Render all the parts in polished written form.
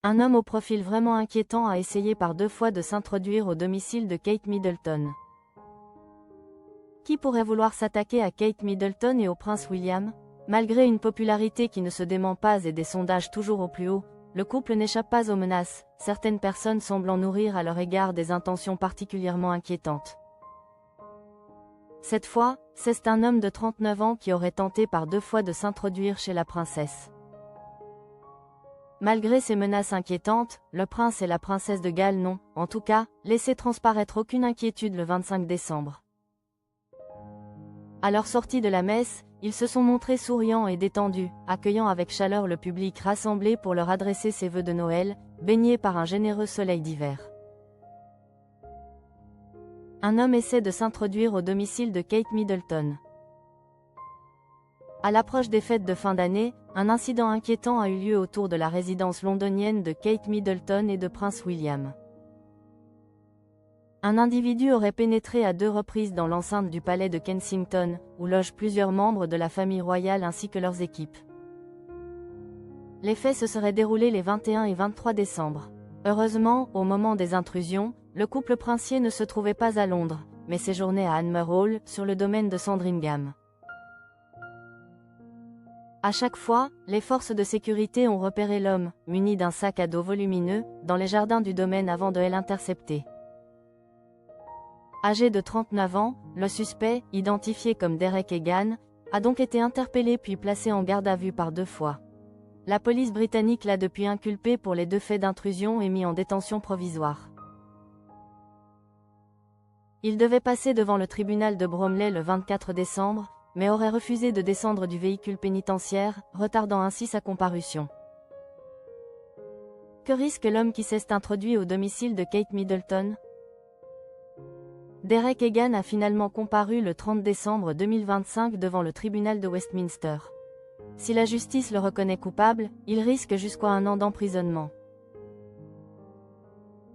Un homme au profil vraiment inquiétant a essayé par 2 fois de s'introduire au domicile de Kate Middleton. Qui pourrait vouloir s'attaquer à Kate Middleton et au prince William? Malgré une popularité qui ne se dément pas et des sondages toujours au plus haut, le couple n'échappe pas aux menaces, certaines personnes semblant nourrir à leur égard des intentions particulièrement inquiétantes. Cette fois, c'est un homme de 39 ans qui aurait tenté par 2 fois de s'introduire chez la princesse. Malgré ces menaces inquiétantes, le prince et la princesse de Galles n'ont, en tout cas, laissé transparaître aucune inquiétude le 25 décembre. À leur sortie de la messe, ils se sont montrés souriants et détendus, accueillant avec chaleur le public rassemblé pour leur adresser ses vœux de Noël, baignés par un généreux soleil d'hiver. Un homme essaie de s'introduire au domicile de Kate Middleton. À l'approche des fêtes de fin d'année, un incident inquiétant a eu lieu autour de la résidence londonienne de Kate Middleton et de Prince William. Un individu aurait pénétré à 2 reprises dans l'enceinte du palais de Kensington, où logent plusieurs membres de la famille royale ainsi que leurs équipes. Les faits se seraient déroulés les 21 et 23 décembre. Heureusement, au moment des intrusions, le couple princier ne se trouvait pas à Londres, mais séjournait à Anmer Hall, sur le domaine de Sandringham. À chaque fois, les forces de sécurité ont repéré l'homme, muni d'un sac à dos volumineux, dans les jardins du domaine avant de l'intercepter. Âgé de 39 ans, le suspect, identifié comme Derek Egan, a donc été interpellé puis placé en garde à vue par 2 fois. La police britannique l'a depuis inculpé pour les 2 faits d'intrusion et mis en détention provisoire. Il devait passer devant le tribunal de Bromley le 24 décembre, mais aurait refusé de descendre du véhicule pénitentiaire, retardant ainsi sa comparution. Que risque l'homme qui s'est introduit au domicile de Kate Middleton? Derek Egan a finalement comparu le 30 décembre 2025 devant le tribunal de Westminster. Si la justice le reconnaît coupable, il risque jusqu'à 1 an d'emprisonnement.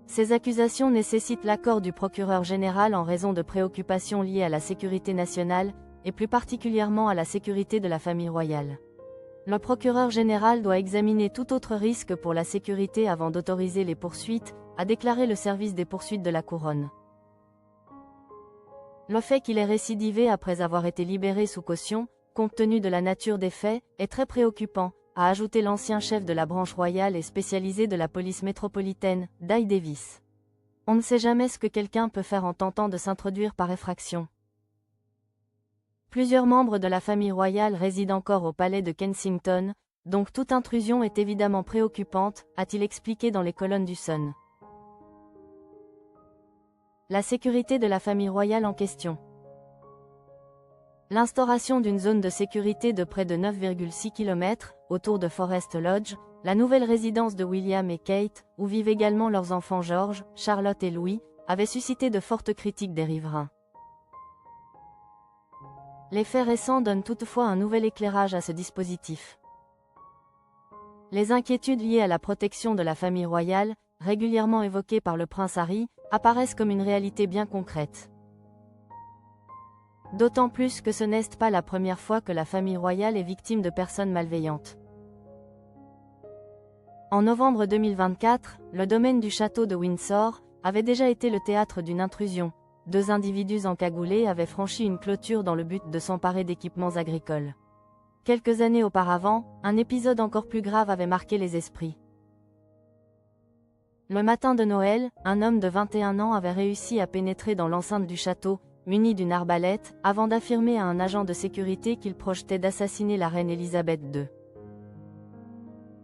Ces accusations nécessitent l'accord du procureur général en raison de préoccupations liées à la sécurité nationale, et plus particulièrement à la sécurité de la famille royale. Le procureur général doit examiner tout autre risque pour la sécurité avant d'autoriser les poursuites, a déclaré le service des poursuites de la couronne. Le fait qu'il ait récidivé après avoir été libéré sous caution, compte tenu de la nature des faits, est très préoccupant, a ajouté l'ancien chef de la branche royale et spécialisé de la police métropolitaine, Dai Davis. On ne sait jamais ce que quelqu'un peut faire en tentant de s'introduire par effraction. Plusieurs membres de la famille royale résident encore au palais de Kensington, donc toute intrusion est évidemment préoccupante, a-t-il expliqué dans les colonnes du Sun. La sécurité de la famille royale en question. L'instauration d'une zone de sécurité de près de 9,6 km, autour de Forest Lodge, la nouvelle résidence de William et Kate, où vivent également leurs enfants George, Charlotte et Louis, avait suscité de fortes critiques des riverains. Les faits récents donnent toutefois un nouvel éclairage à ce dispositif. Les inquiétudes liées à la protection de la famille royale, régulièrement évoquées par le prince Harry, apparaissent comme une réalité bien concrète. D'autant plus que ce n'est pas la première fois que la famille royale est victime de personnes malveillantes. En novembre 2024, le domaine du château de Windsor avait déjà été le théâtre d'une intrusion. 2 individus encagoulés avaient franchi une clôture dans le but de s'emparer d'équipements agricoles. Quelques années auparavant, un épisode encore plus grave avait marqué les esprits. Le matin de Noël, un homme de 21 ans avait réussi à pénétrer dans l'enceinte du château, muni d'une arbalète, avant d'affirmer à un agent de sécurité qu'il projetait d'assassiner la reine Elisabeth II.